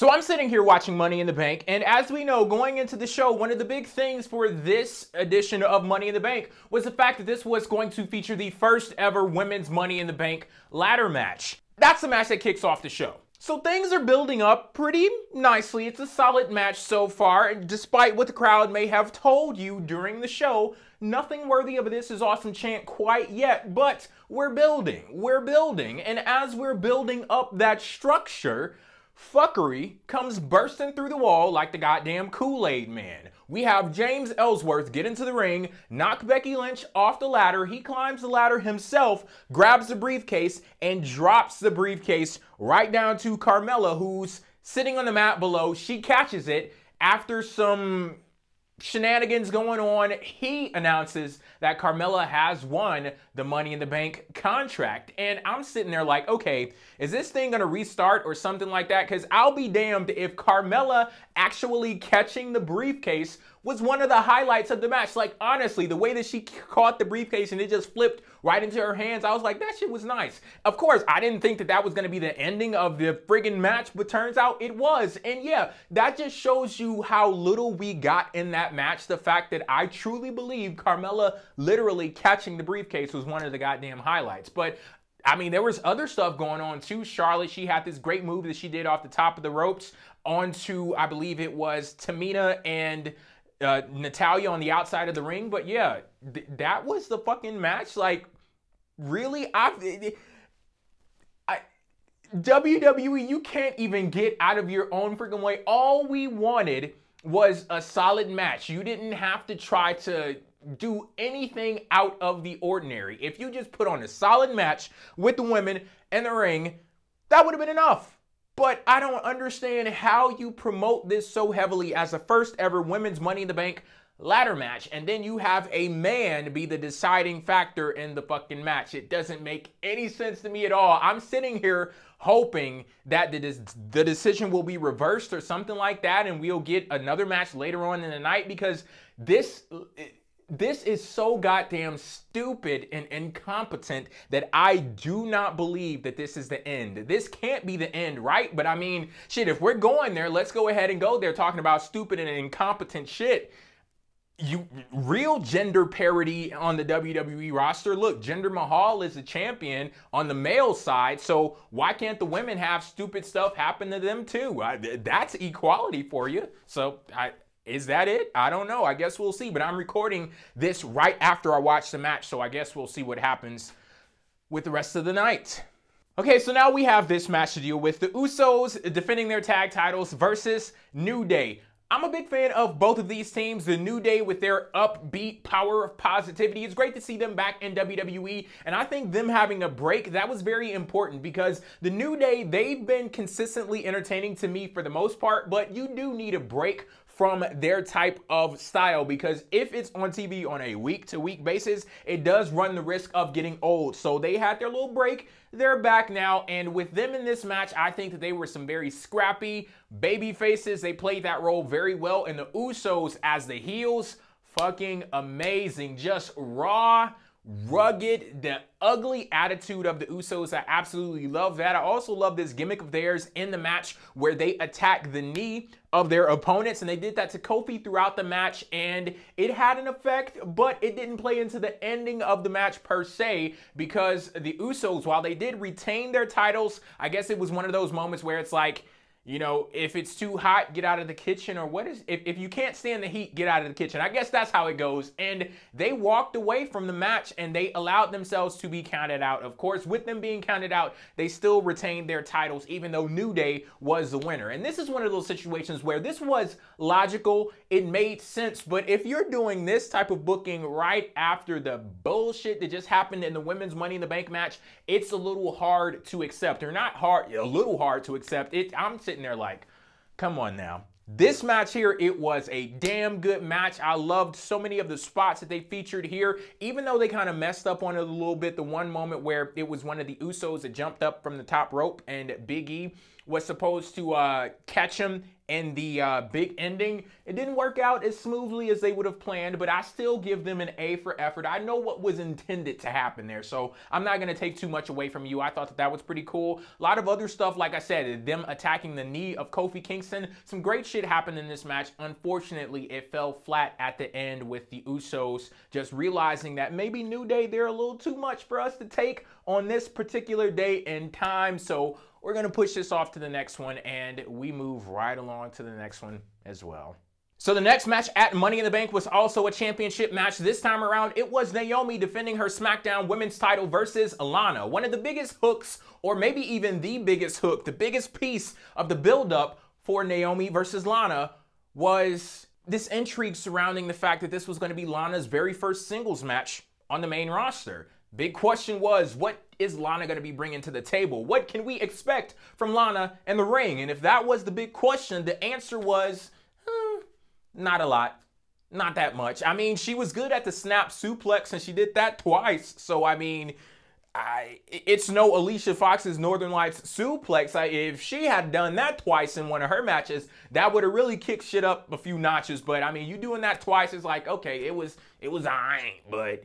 So I'm sitting here watching Money in the Bank, and as we know, going into the show, one of the big things for this edition of Money in the Bank was the fact that this was going to feature the first ever women's Money in the Bank ladder match. That's the match that kicks off the show. So things are building up pretty nicely. It's a solid match so far, and despite what the crowd may have told you during the show, nothing worthy of this is awesome chant quite yet, but we're building, and as we're building up that structure, fuckery comes bursting through the wall like the goddamn Kool-Aid Man. We have James Ellsworth get into the ring, knock Becky Lynch off the ladder. He climbs the ladder himself, grabs the briefcase, and drops the briefcase right down to Carmella, who's sitting on the mat below. She catches it after some shenanigans going on. He announces that Carmella has won the Money in the Bank contract. And I'm sitting there like, okay, is this thing gonna restart or something like that? Because I'll be damned if Carmella actually catching the briefcase was one of the highlights of the match. Like, honestly, the way that she caught the briefcase and it just flipped right into her hands, I was like, that shit was nice. Of course, I didn't think that that was going to be the ending of the friggin' match, but turns out it was. And yeah, that just shows you how little we got in that match. The fact that I truly believe Carmella literally catching the briefcase was one of the goddamn highlights. But I mean, there was other stuff going on too. Charlotte, she had this great move that she did off the top of the ropes onto, I believe it was Tamina and Natalya on the outside of the ring. But yeah, that was the fucking match. Like, really? WWE, you can't even get out of your own freaking way. All we wanted was a solid match. You didn't have to try to do anything out of the ordinary. If you just put on a solid match with the women in the ring, that would have been enough. But I don't understand how you promote this so heavily as a first ever women's Money in the Bank ladder match, and then you have a man be the deciding factor in the fucking match. It doesn't make any sense to me at all. I'm sitting here hoping that the decision will be reversed or something like that, and we'll get another match later on in the night, because this is so goddamn stupid and incompetent that I do not believe that this is the end. This can't be the end, right? But I mean, shit, if we're going there, let's go ahead and go there talking about stupid and incompetent shit. Real gender parity on the WWE roster. Look, Jinder Mahal is the champion on the male side, so why can't the women have stupid stuff happen to them too? That's equality for you. So is that it? I don't know. I guess we'll see. But I'm recording this right after I watch the match, so I guess we'll see what happens with the rest of the night. Okay, so now we have this match to deal with. The Usos defending their tag titles versus New Day. I'm a big fan of both of these teams. The New Day with their upbeat power of positivity. It's great to see them back in WWE, and I think them having a break, that was very important, because the New Day, they've been consistently entertaining to me for the most part, but you do need a break from their type of style, because if it's on TV on a week-to-week basis, it does run the risk of getting old. So they had their little break. They're back now, and with them in this match, I think that they were some very scrappy baby faces. They played that role very well, and the Usos as the heels, fucking amazing. Just raw, rugged, the ugly attitude of the Usos. I absolutely love that. I also love this gimmick of theirs in the match where they attack the knee of their opponents, and they did that to Kofi throughout the match, and it had an effect, but it didn't play into the ending of the match per se, because the Usos, while they did retain their titles, I guess it was one of those moments where it's like, you know, if it's too hot, get out of the kitchen, or what is, if you can't stand the heat, get out of the kitchen. I guess that's how it goes. And they walked away from the match and they allowed themselves to be counted out. Of course, with them being counted out, they still retained their titles, even though New Day was the winner. And this is one of those situations where this was logical. It made sense. But if you're doing this type of booking right after the bullshit that just happened in the women's Money in the Bank match, it's a little hard to accept. Or not hard, a little hard to accept. I'm sitting there like, come on now. This match here, it was a damn good match. I loved so many of the spots that they featured here, even though they kind of messed up on it a little bit. The one moment where it was one of the Usos that jumped up from the top rope and Big E was supposed to catch him in the big ending. It didn't work out as smoothly as they would have planned, but I still give them an A for effort. I know what was intended to happen there, so I'm not going to take too much away from you. I thought that that was pretty cool. A lot of other stuff, like I said, them attacking the knee of Kofi Kingston. Some great shit happened in this match. Unfortunately, it fell flat at the end with the Usos just realizing that maybe New Day, they're a little too much for us to take on this particular day and time. So we're going to push this off to the next one, and we move right along to the next one as well. So the next match at Money in the Bank was also a championship match. This time around, it was Naomi defending her SmackDown Women's title versus Lana. One of the biggest hooks, or maybe even the biggest hook, the biggest piece of the build-up for Naomi versus Lana was this intrigue surrounding the fact that this was going to be Lana's very first singles match on the main roster. Big question was, what is Lana going to be bringing to the table? What can we expect from Lana in the ring? And if that was the big question, the answer was, not a lot. Not that much. I mean, she was good at the snap suplex, and she did that twice. So, I mean, it's no Alicia Fox's Northern Lights suplex. If she had done that twice in one of her matches, that would have really kicked shit up a few notches. But, I mean, you doing that twice is like, okay, it was alright, but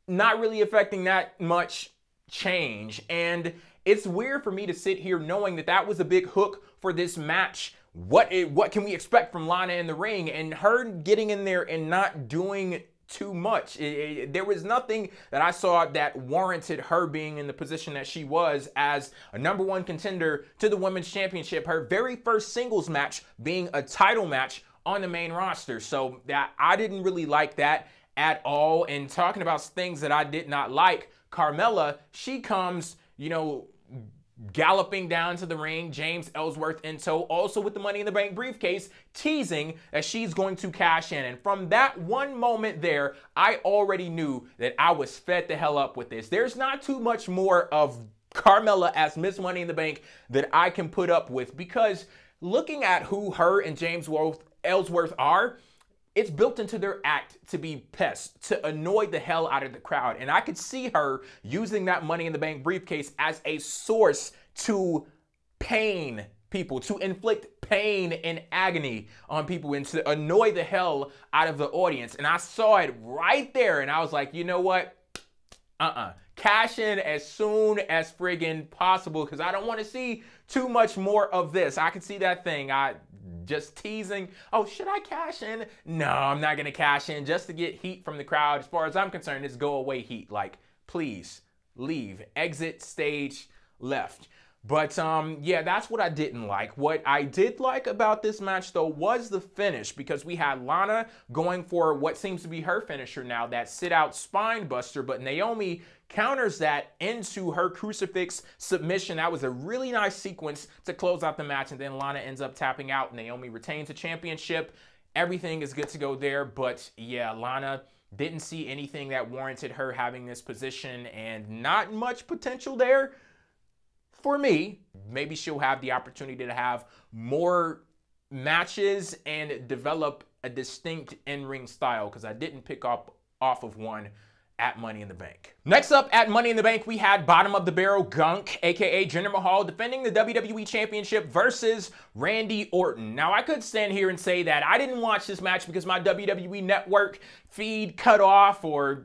not really affecting that much change. And it's weird for me to sit here knowing that that was a big hook for this match. What can we expect from Lana in the ring? And her getting in there and not doing too much. There was nothing that I saw that warranted her being in the position that she was as a #1 contender to the Women's Championship. Her very first singles match being a title match on the main roster. So I didn't really like that at all. And talking about things that I did not like, Carmella, she comes, you know, galloping down to the ring, James Ellsworth in tow, also with the Money in the Bank briefcase, teasing that she's going to cash in. And from that one moment there, I already knew that I was fed the hell up with this. There's not too much more of Carmella as Miss Money in the Bank that I can put up with, because looking at who her and James Ellsworth are, it's built into their act to be pests, to annoy the hell out of the crowd. And I could see her using that Money in the Bank briefcase as a source to pain people, to inflict pain and agony on people, and to annoy the hell out of the audience. And I saw it right there, and I was like, you know what? Cash in as soon as friggin' possible, because I don't want to see too much more of this. I can see that thing. Just teasing. Oh, should I cash in? No, I'm not going to cash in just to get heat from the crowd. As far as I'm concerned, it's go away heat. Like, please leave. Exit stage left. But yeah, that's what I didn't like. What I did like about this match, though, was the finish, because we had Lana going for what seems to be her finisher now, that sit-out spine buster, but Naomi counters that into her crucifix submission. That was a really nice sequence to close out the match, and then Lana ends up tapping out. Naomi retains the championship. Everything is good to go there, but yeah, Lana didn't see anything that warranted her having this position, and not much potential there. For me, maybe she'll have the opportunity to have more matches and develop a distinct in-ring style, because I didn't pick up off of one at Money in the Bank. Next up at Money in the Bank, we had bottom of the barrel Gunk, aka Jinder Mahal, defending the WWE Championship versus Randy Orton. Now, I could stand here and say that I didn't watch this match because my WWE Network feed cut off, or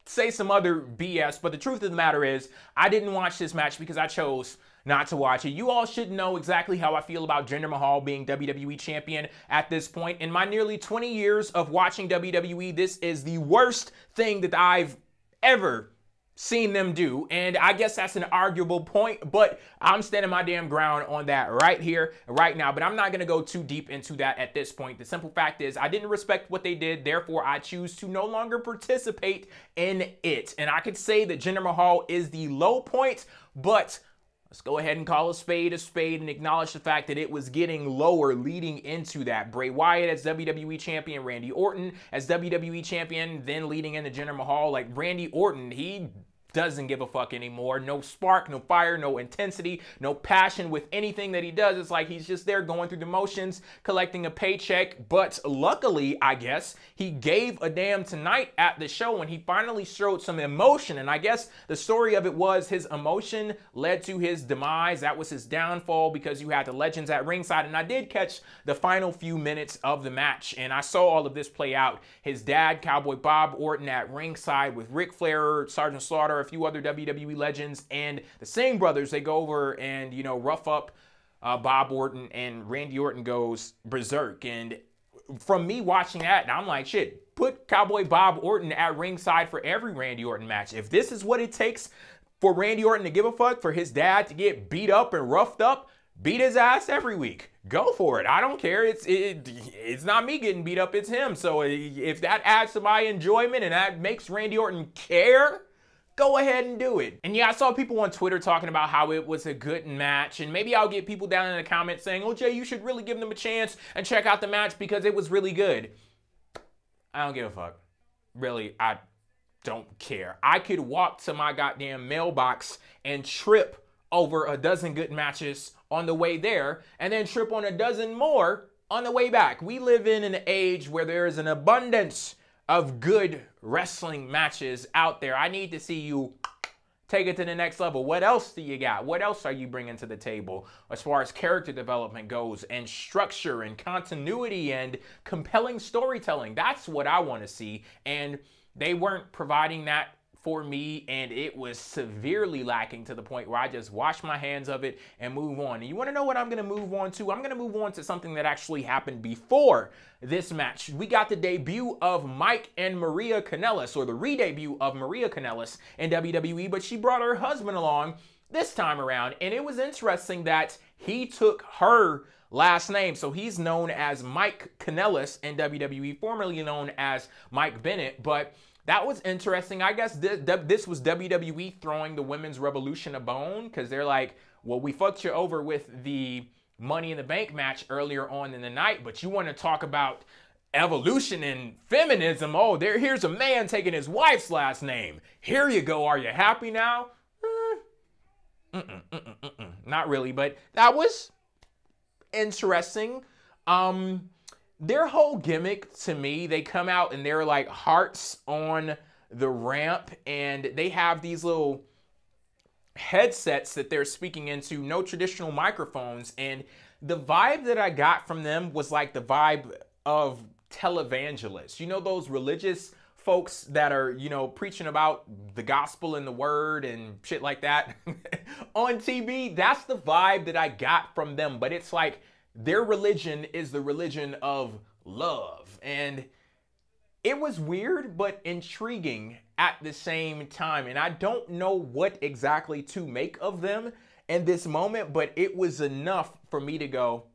say some other BS, but the truth of the matter is, I didn't watch this match because I chose not to watch it. You all should know exactly how I feel about Jinder Mahal being WWE Champion at this point. In my nearly 20 years of watching WWE, this is the worst thing that I've ever seen them do, and I guess that's an arguable point, but I'm standing my damn ground on that right here, right now. But I'm not going to go too deep into that at this point. The simple fact is, I didn't respect what they did, therefore I choose to no longer participate in it. And I could say that Jinder Mahal is the low point, but let's go ahead and call a spade and acknowledge the fact that it was getting lower leading into that. Bray Wyatt as WWE Champion, Randy Orton as WWE Champion, then leading into Jinder Mahal. Like, Randy Orton, he doesn't give a fuck anymore. No spark, no fire, no intensity, no passion with anything that he does. It's like he's just there going through the motions, collecting a paycheck. But luckily, I guess, he gave a damn tonight at the show when he finally showed some emotion. And I guess the story of it was his emotion led to his demise. That was his downfall because you had the legends at ringside. And I did catch the final few minutes of the match, and I saw all of this play out. His dad, Cowboy Bob Orton, at ringside with Ric Flair, Sergeant Slaughter, a few other WWE legends, and the Singh brothers. They go over and, you know, rough up Bob Orton, and Randy Orton goes berserk. And from me watching that, I'm like, shit, put Cowboy Bob Orton at ringside for every Randy Orton match. If this is what it takes for Randy Orton to give a fuck, for his dad to get beat up and roughed up, beat his ass every week. Go for it. I don't care. It's not me getting beat up, it's him. So if that adds to my enjoyment and that makes Randy Orton care, go ahead and do it. And yeah, I saw people on Twitter talking about how it was a good match, and maybe I'll get people down in the comments saying, oh, Jay, you should really give them a chance and check out the match because it was really good. I don't give a fuck. Really, I don't care. I could walk to my goddamn mailbox and trip over a dozen good matches on the way there, and then trip on a dozen more on the way back. We live in an age where there is an abundance of good wrestling matches out there. I need to see you take it to the next level. What else do you got? What else are you bringing to the table as far as character development goes, and structure and continuity and compelling storytelling? That's what I want to see, and they weren't providing that for me, and it was severely lacking to the point where I just washed my hands of it and move on. And you want to know what I'm going to move on to? I'm going to move on to something that actually happened before this match. We got the debut of Mike and Maria Kanellis, or the re-debut of Maria Kanellis in WWE, but she brought her husband along this time around, and it was interesting that he took her last name. So he's known as Mike Kanellis in WWE, formerly known as Mike Bennett, but that was interesting. I guess this was WWE throwing the Women's Revolution a bone, because they're like, well, we fucked you over with the Money in the Bank match earlier on in the night, but you want to talk about evolution and feminism? Oh, here's a man taking his wife's last name. Here you go. Are you happy now? Not really, but that was interesting. Their whole gimmick, to me, they come out and they're like hearts on the ramp, and they have these little headsets that they're speaking into, no traditional microphones, and the vibe that I got from them was like the vibe of televangelists. You know, those religious folks that are, you know, preaching about the gospel and the word and shit like that on TV? That's the vibe that I got from them, but it's like their religion is the religion of love. And it was weird, but intriguing at the same time. And I don't know what exactly to make of them in this moment, but it was enough for me to go,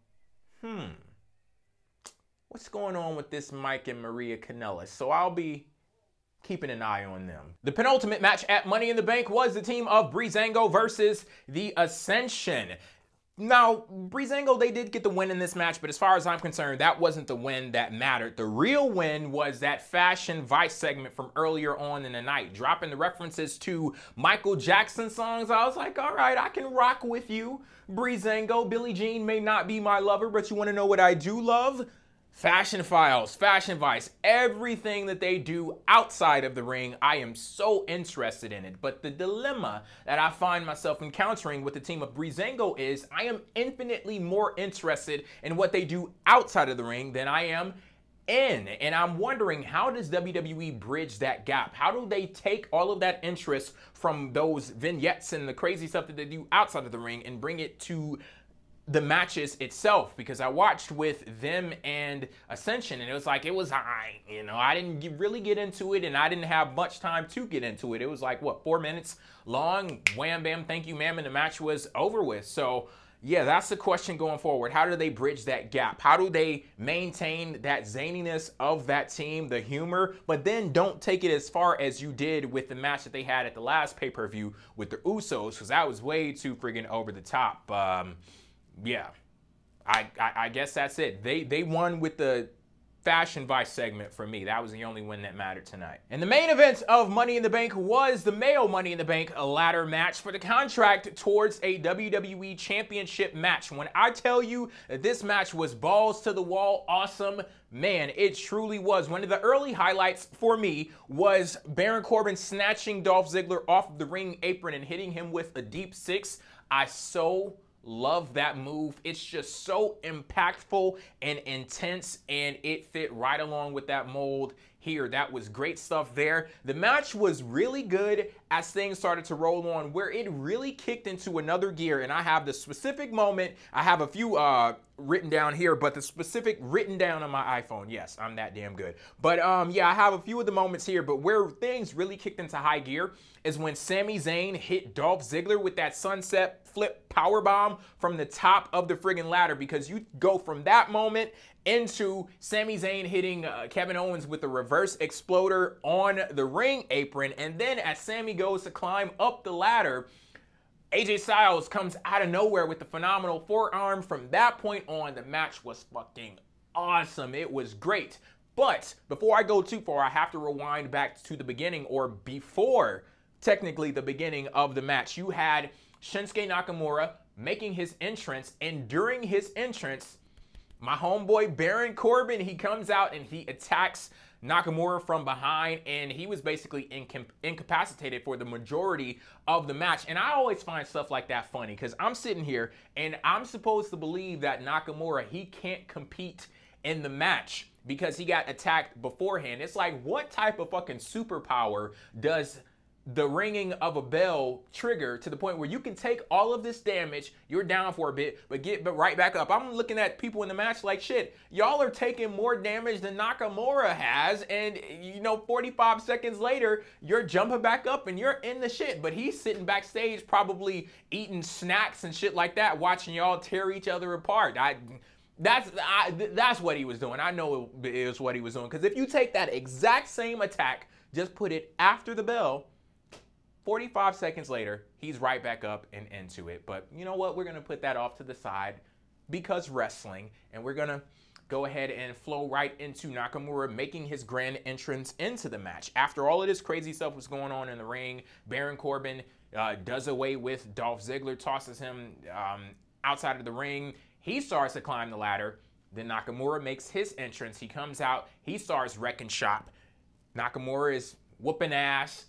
what's going on with this Mike and Maria Kanellis? So I'll be keeping an eye on them. The penultimate match at Money in the Bank was the team of Breezango versus the Ascension. Now, Breezango, they did get the win in this match, but as far as I'm concerned, that wasn't the win that mattered. The real win was that Fashion Vice segment from earlier on in the night, dropping the references to Michael Jackson songs. I was like, all right, I can rock with you, Breezango. Billie Jean may not be my lover, but you want to know what I do love? Fashion Files, Fashion Vice, everything that they do outside of the ring, I am so interested in it. But the dilemma that I find myself encountering with the team of Breezango is I am infinitely more interested in what they do outside of the ring than I am in. And I'm wondering, how does WWE bridge that gap? How do they take all of that interest from those vignettes and the crazy stuff that they do outside of the ring and bring it to the matches itself? Because I watched with them and Ascension, and it was like, it was you know, I didn't really get into it, and I didn't have much time to get into it. It was like, what, 4 minutes long? Wham, bam, thank you, ma'am, and the match was over with. So yeah, that's the question going forward. How do they bridge that gap? How do they maintain that zaniness of that team, the humor, but then don't take it as far as you did with the match that they had at the last pay-per-view with the Usos, because that was way too friggin' over the top. Yeah, I guess that's it. They won with the Fashion Vice segment for me. That was the only one that mattered tonight. And the main event of Money in the Bank was the male Money in the Bank ladder match for the contract towards a WWE Championship match. When I tell you that this match was balls to the wall awesome, man, it truly was. One of the early highlights for me was Baron Corbin snatching Dolph Ziggler off the ring apron and hitting him with a deep six. I so love that move. It's just so impactful and intense, and it fit right along with that mold here. That was great stuff there. The match was really good as things started to roll on, where it really kicked into another gear. And I have the specific moment. I have a few written down here, but the specific written down on my iPhone. Yes, I'm that damn good. But yeah, I have a few of the moments here, but where things really kicked into high gear is when Sami Zayn hit Dolph Ziggler with that sunset flip powerbomb from the top of the friggin' ladder, because you go from that moment into Sami Zayn hitting Kevin Owens with a reverse exploder on the ring apron, and then as Sami goes to climb up the ladder, AJ Styles comes out of nowhere with the phenomenal forearm. From that point on, the match was fucking awesome. It was great. But before I go too far, I have to rewind back to the beginning, or before technically the beginning of the match. You had Shinsuke Nakamura making his entrance, and during his entrance, my homeboy Baron Corbin, he comes out and he attacks Nakamura from behind, and he was basically incapacitated for the majority of the match. And I always find stuff like that funny, because I'm sitting here and I'm supposed to believe that Nakamura, he can't compete in the match because he got attacked beforehand. It's like, what type of fucking superpower does the ringing of a bell trigger to the point where you can take all of this damage, you're down for a bit, but get right back up? I'm looking at people in the match like, shit, y'all are taking more damage than Nakamura has, and you know, 45 seconds later, you're jumping back up and you're in the shit. But he's sitting backstage probably eating snacks and shit like that, watching y'all tear each other apart. That's what he was doing. I know it was what he was doing, because if you take that exact same attack, just put it after the bell, 45 seconds later, he's right back up and into it. But you know what? We're going to put that off to the side because wrestling, and we're going to go ahead and flow right into Nakamura making his grand entrance into the match. After all of this crazy stuff was going on in the ring, Baron Corbin does away with Dolph Ziggler, tosses him outside of the ring. He starts to climb the ladder. Then Nakamura makes his entrance. He comes out. He starts wrecking shop. Nakamura is whooping ass.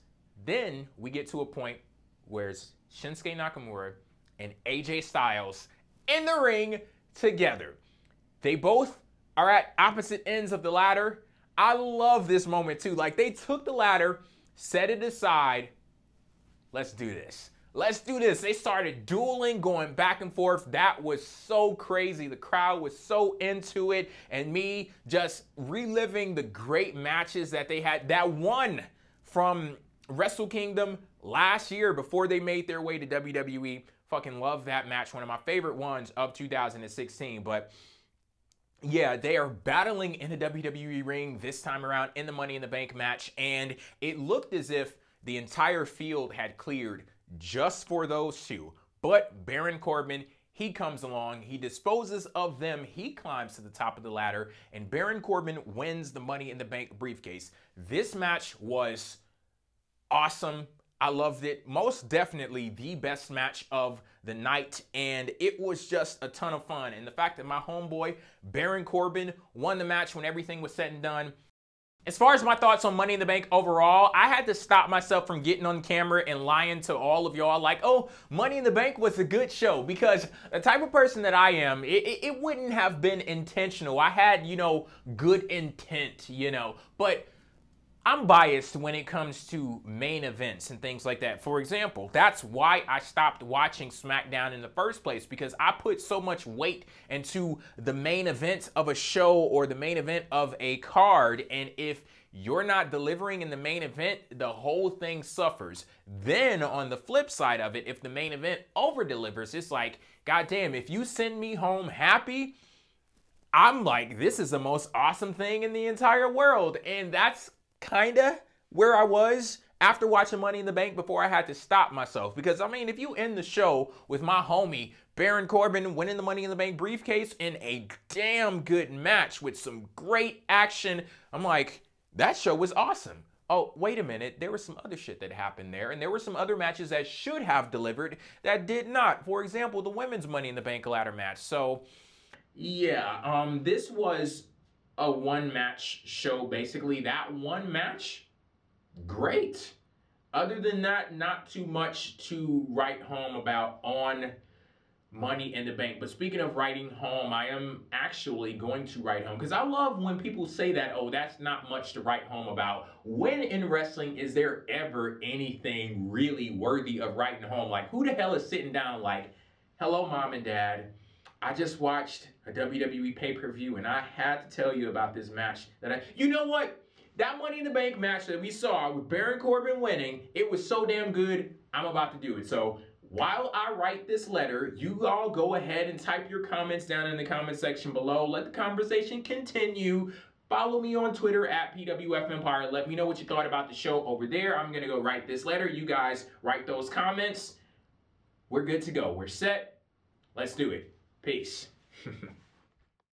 Then we get to a point where it's Shinsuke Nakamura and AJ Styles in the ring together. They both are at opposite ends of the ladder. I love this moment too. Like, they took the ladder, set it aside. Let's do this. Let's do this. They started dueling, going back and forth. That was so crazy. The crowd was so into it. And me just reliving the great matches that they had. That one from Wrestle Kingdom last year before they made their way to WWE. Fucking love that match. One of my favorite ones of 2016. But yeah, they are battling in the WWE ring this time around in the Money in the Bank match. And it looked as if the entire field had cleared just for those two. But Baron Corbin, he comes along, he disposes of them, he climbs to the top of the ladder, and Baron Corbin wins the Money in the Bank briefcase. This match was awesome. I loved it. Most definitely the best match of the night, and it was just a ton of fun. And the fact that my homeboy Baron Corbin won the match when everything was said and done. As far as my thoughts on Money in the Bank overall, I had to stop myself from getting on camera and lying to all of y'all like, oh, Money in the Bank was a good show, because the type of person that I am, it wouldn't have been intentional. I had, you know, good intent, you know, but I'm biased when it comes to main events and things like that. For example, that's why I stopped watching SmackDown in the first place, because I put so much weight into the main event of a show or the main event of a card. And if you're not delivering in the main event, the whole thing suffers. Then on the flip side of it, if the main event over delivers, it's like, goddamn, if you send me home happy, I'm like, this is the most awesome thing in the entire world. And that's kind of where I was after watching Money in the Bank before I had to stop myself. Because, I mean, if you end the show with my homie Baron Corbin winning the Money in the Bank briefcase in a damn good match with some great action, I'm like, that show was awesome. Oh, wait a minute. There was some other shit that happened there, and there were some other matches that should have delivered that did not. For example, the women's Money in the Bank ladder match. So, yeah, this was a one-match show, basically. That one match, great. Other than that, not too much to write home about on Money in the Bank. But speaking of writing home, I am actually going to write home, because I love when people say that, oh, that's not much to write home about. When in wrestling is there ever anything really worthy of writing home? Like, who the hell is sitting down like, hello, mom and dad, I just watched a WWE pay-per-view and I had to tell you about this match you know what? That Money in the Bank match that we saw with Baron Corbin winning, it was so damn good, I'm about to do it. So while I write this letter, you all go ahead and type your comments down in the comment section below. Let the conversation continue. Follow me on Twitter at PWFEmpire. Let me know what you thought about the show over there. I'm going to go write this letter. You guys write those comments. We're good to go. We're set. Let's do it. Peace.